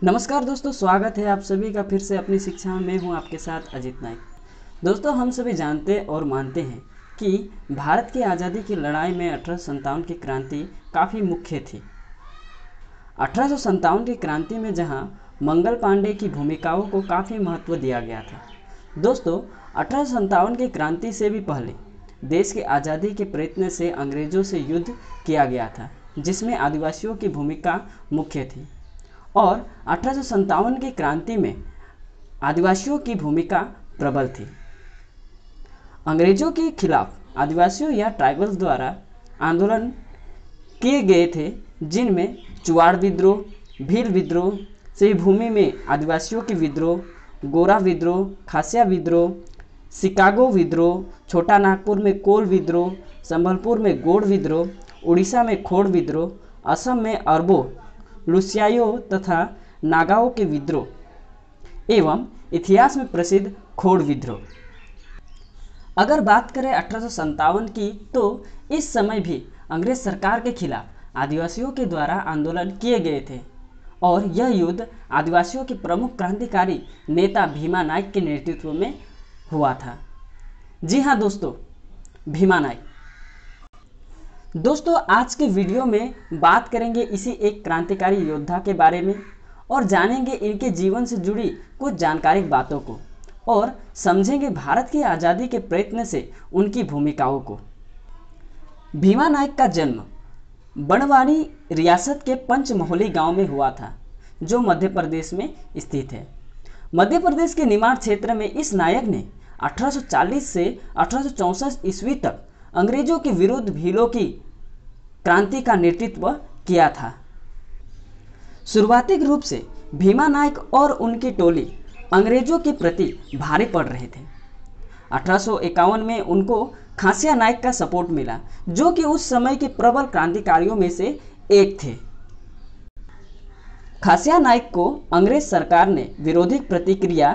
नमस्कार दोस्तों, स्वागत है आप सभी का फिर से अपनी शिक्षा में। मैं हूं आपके साथ अजीत नाइक। दोस्तों, हम सभी जानते और मानते हैं कि भारत की आज़ादी की लड़ाई में 1857 की क्रांति काफ़ी मुख्य थी। 1857 की क्रांति में जहां मंगल पांडे की भूमिकाओं को काफ़ी महत्व दिया गया था। दोस्तों, 1857 की क्रांति से भी पहले देश की आज़ादी के प्रयत्न से अंग्रेज़ों से युद्ध किया गया था, जिसमें आदिवासियों की भूमिका मुख्य थी। और 1857 की क्रांति में आदिवासियों की भूमिका प्रबल थी। अंग्रेजों के खिलाफ आदिवासियों या ट्राइबल्स द्वारा आंदोलन किए गए थे, जिनमें चुआड़ विद्रोह, भील विद्रोह, से भूमि में आदिवासियों की विद्रोह, गोरा विद्रोह, खासिया विद्रोह, शिकागो विद्रोह, छोटा नागपुर में कोल विद्रोह, संबलपुर में गोंड विद्रोह, उड़ीसा में खोड़ विद्रोह, असम में अरबों, लुसियाओं तथा नागाओं के विद्रोह एवं इतिहास में प्रसिद्ध खोड़ विद्रोह। अगर बात करें 1857 की, तो इस समय भी अंग्रेज सरकार के खिलाफ आदिवासियों के द्वारा आंदोलन किए गए थे और यह युद्ध आदिवासियों के प्रमुख क्रांतिकारी नेता भीमा नाइक के नेतृत्व में हुआ था। जी हाँ दोस्तों, भीमा नाइक। दोस्तों, आज के वीडियो में बात करेंगे इसी एक क्रांतिकारी योद्धा के बारे में और जानेंगे इनके जीवन से जुड़ी कुछ जानकारिक बातों को और समझेंगे भारत की आज़ादी के प्रयत्न से उनकी भूमिकाओं को। भीमा नाइक का जन्म बड़वानी रियासत के पंचमोहली गांव में हुआ था, जो मध्य प्रदेश में स्थित है। मध्य प्रदेश के निमाड़ क्षेत्र में इस नायक ने 1840 से 1864 ईस्वी तक अंग्रेजों के विरुद्ध भीलों की क्रांति का नेतृत्व किया था। शुरुआती रूप से भीमा नाइक और उनकी टोली अंग्रेजों के प्रति भारी पड़ रहे थे। 1851 में उनको खासिया नाइक का सपोर्ट मिला, जो कि उस समय के प्रबल क्रांतिकारियों में से एक थे। खासिया नाइक को अंग्रेज सरकार ने विरोधी प्रतिक्रिया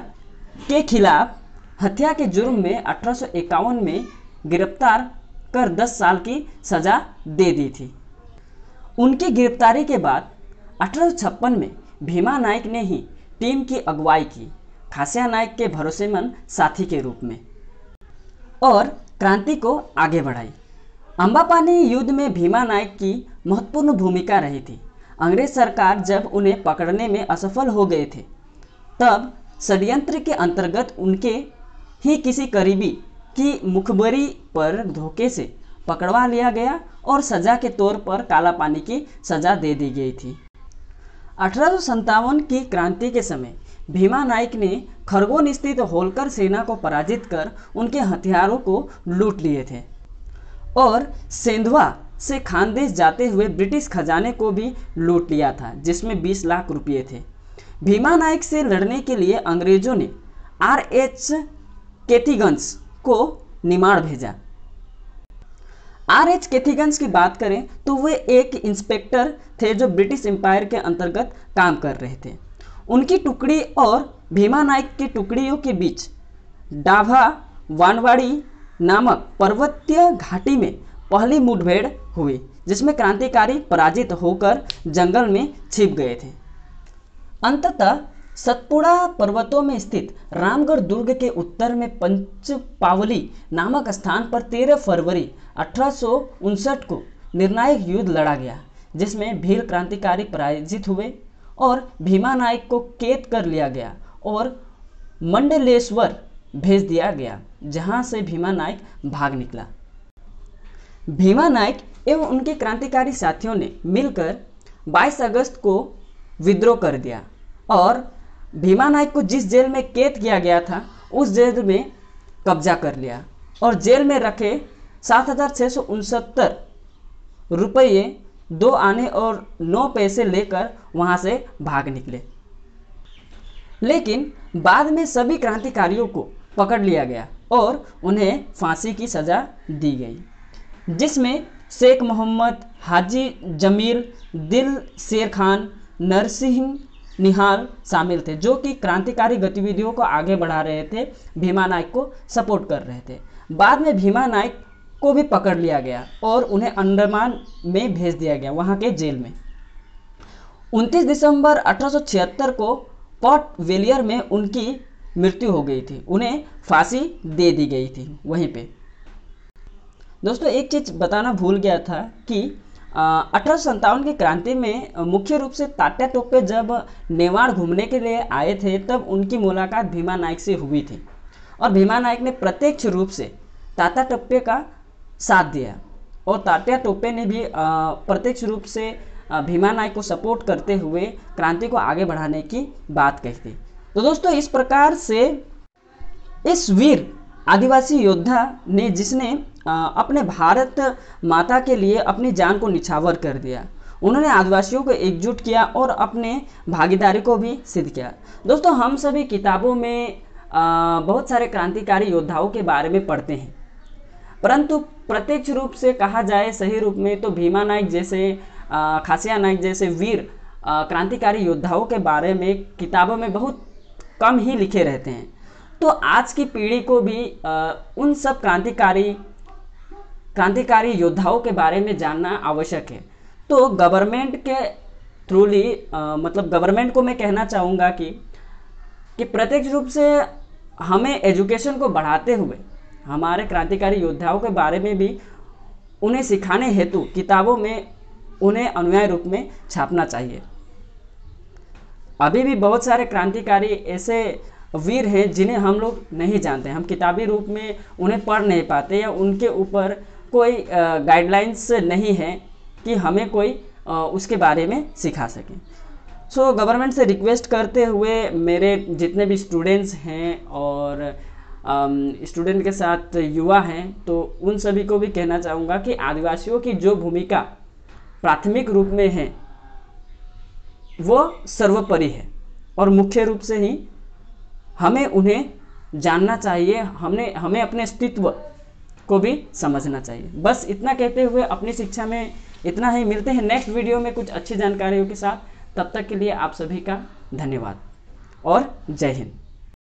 के खिलाफ हत्या के जुर्म में 1851 में गिरफ्तार कर 10 साल की सजा दे दी थी। उनकी गिरफ्तारी के बाद 1856 में भीमा नाइक ने ही टीम की अगुवाई की, खासिया नाइक के भरोसेमंद साथी के रूप में, और क्रांति को आगे बढ़ाई। अम्बापानी युद्ध में भीमा नाइक की महत्वपूर्ण भूमिका रही थी। अंग्रेज सरकार जब उन्हें पकड़ने में असफल हो गए थे, तब षड्यंत्र के अंतर्गत उनके ही किसी करीबी की मुखबरी पर धोखे से पकड़वा लिया गया और सजा के तौर पर काला पानी की सजा दे दी गई थी। 1857 की क्रांति के समय भीमा नाइक ने खरगोन स्थित होलकर सेना को पराजित कर उनके हथियारों को लूट लिए थे और सेंधवा से खानदेश जाते हुए ब्रिटिश खजाने को भी लूट लिया था, जिसमें 20 लाख रुपये थे। भीमा नाइक से लड़ने के लिए अंग्रेजों ने R.H. केथिगन्स को निमाड़ भेजा। R.H. केथिगन्स की बात करें तो वे एक इंस्पेक्टर थे जो ब्रिटिश एम्पायर के अंतर्गत काम कर रहे थे। उनकी टुकड़ी और भीमा नाइक की टुकड़ियों के बीच डाभा वानवाड़ी नामक पर्वतीय घाटी में पहली मुठभेड़ हुई, जिसमें क्रांतिकारी पराजित होकर जंगल में छिप गए थे। अंततः सतपुड़ा पर्वतों में स्थित रामगढ़ दुर्ग के उत्तर में पंचपावली नामक स्थान पर 13 फरवरी 1859 को निर्णायक युद्ध लड़ा गया, जिसमें भील क्रांतिकारी पराजित हुए और भीमा नाइक को कैद कर लिया गया और मंडलेश्वर भेज दिया गया, जहां से भीमा नाइक भाग निकला। भीमा नाइक एवं उनके क्रांतिकारी साथियों ने मिलकर 22 अगस्त को विद्रोह कर दिया और भीमा नाइक को जिस जेल में कैद किया गया था, उस जेल में कब्जा कर लिया और जेल में रखे 7,669 रुपये 2 आने और 9 पैसे लेकर वहां से भाग निकले। लेकिन बाद में सभी क्रांतिकारियों को पकड़ लिया गया और उन्हें फांसी की सजा दी गई, जिसमें शेख मोहम्मद, हाजी जमील, दिल शेर खान, नरसिंह निहाल शामिल थे, जो कि क्रांतिकारी गतिविधियों को आगे बढ़ा रहे थे, भीमा नाइक को सपोर्ट कर रहे थे। बाद में भीमा नाइक को भी पकड़ लिया गया और उन्हें अंडमान में भेज दिया गया, वहां के जेल में। 29 दिसंबर 1876 को पोर्ट वेलियर में उनकी मृत्यु हो गई थी, उन्हें फांसी दे दी गई थी वहीं पे। दोस्तों एक चीज़ बताना भूल गया था कि 1857 की क्रांति में मुख्य रूप से तात्या टोपे जब नेवाड़ घूमने के लिए आए थे तब उनकी मुलाकात भीमा नायक से हुई थी और भीमा नायक ने प्रत्यक्ष रूप से तात्या टोपे का साथ दिया और तात्या टोपे ने भी प्रत्यक्ष रूप से भीमा नायक को सपोर्ट करते हुए क्रांति को आगे बढ़ाने की बात कही थी। तो दोस्तों इस प्रकार से इस वीर आदिवासी योद्धा ने जिसने अपने भारत माता के लिए अपनी जान को निछावर कर दिया, उन्होंने आदिवासियों को एकजुट किया और अपने भागीदारी को भी सिद्ध किया। दोस्तों हम सभी किताबों में बहुत सारे क्रांतिकारी योद्धाओं के बारे में पढ़ते हैं, परंतु प्रत्यक्ष रूप से कहा जाए सही रूप में तो भीमा नायक जैसे खासिया नायक जैसे वीर क्रांतिकारी योद्धाओं के बारे में किताबों में बहुत कम ही लिखे रहते हैं। तो आज की पीढ़ी को भी उन सब क्रांतिकारी योद्धाओं के बारे में जानना आवश्यक है। तो गवर्नमेंट के थ्रूली मतलब गवर्नमेंट को मैं कहना चाहूँगा कि प्रत्यक्ष रूप से हमें एजुकेशन को बढ़ाते हुए हमारे क्रांतिकारी योद्धाओं के बारे में भी उन्हें सिखाने हेतु किताबों में उन्हें अनुयायी रूप में छापना चाहिए। अभी भी बहुत सारे क्रांतिकारी ऐसे वीर हैं जिन्हें हम लोग नहीं जानते, हम किताबी रूप में उन्हें पढ़ नहीं पाते या उनके ऊपर कोई गाइडलाइंस नहीं है कि हमें कोई उसके बारे में सिखा सके। सो गवर्नमेंट से रिक्वेस्ट करते हुए मेरे जितने भी स्टूडेंट्स हैं और स्टूडेंट के साथ युवा हैं तो उन सभी को भी कहना चाहूँगा कि आदिवासियों की जो भूमिका प्राथमिक रूप में है वो सर्वोपरि है और मुख्य रूप से ही हमें उन्हें जानना चाहिए, हमें अपने अस्तित्व को भी समझना चाहिए। बस इतना कहते हुए अपनी शिक्षा में इतना ही, मिलते हैं नेक्स्ट वीडियो में कुछ अच्छी जानकारियों के साथ। तब तक के लिए आप सभी का धन्यवाद और जय हिंद।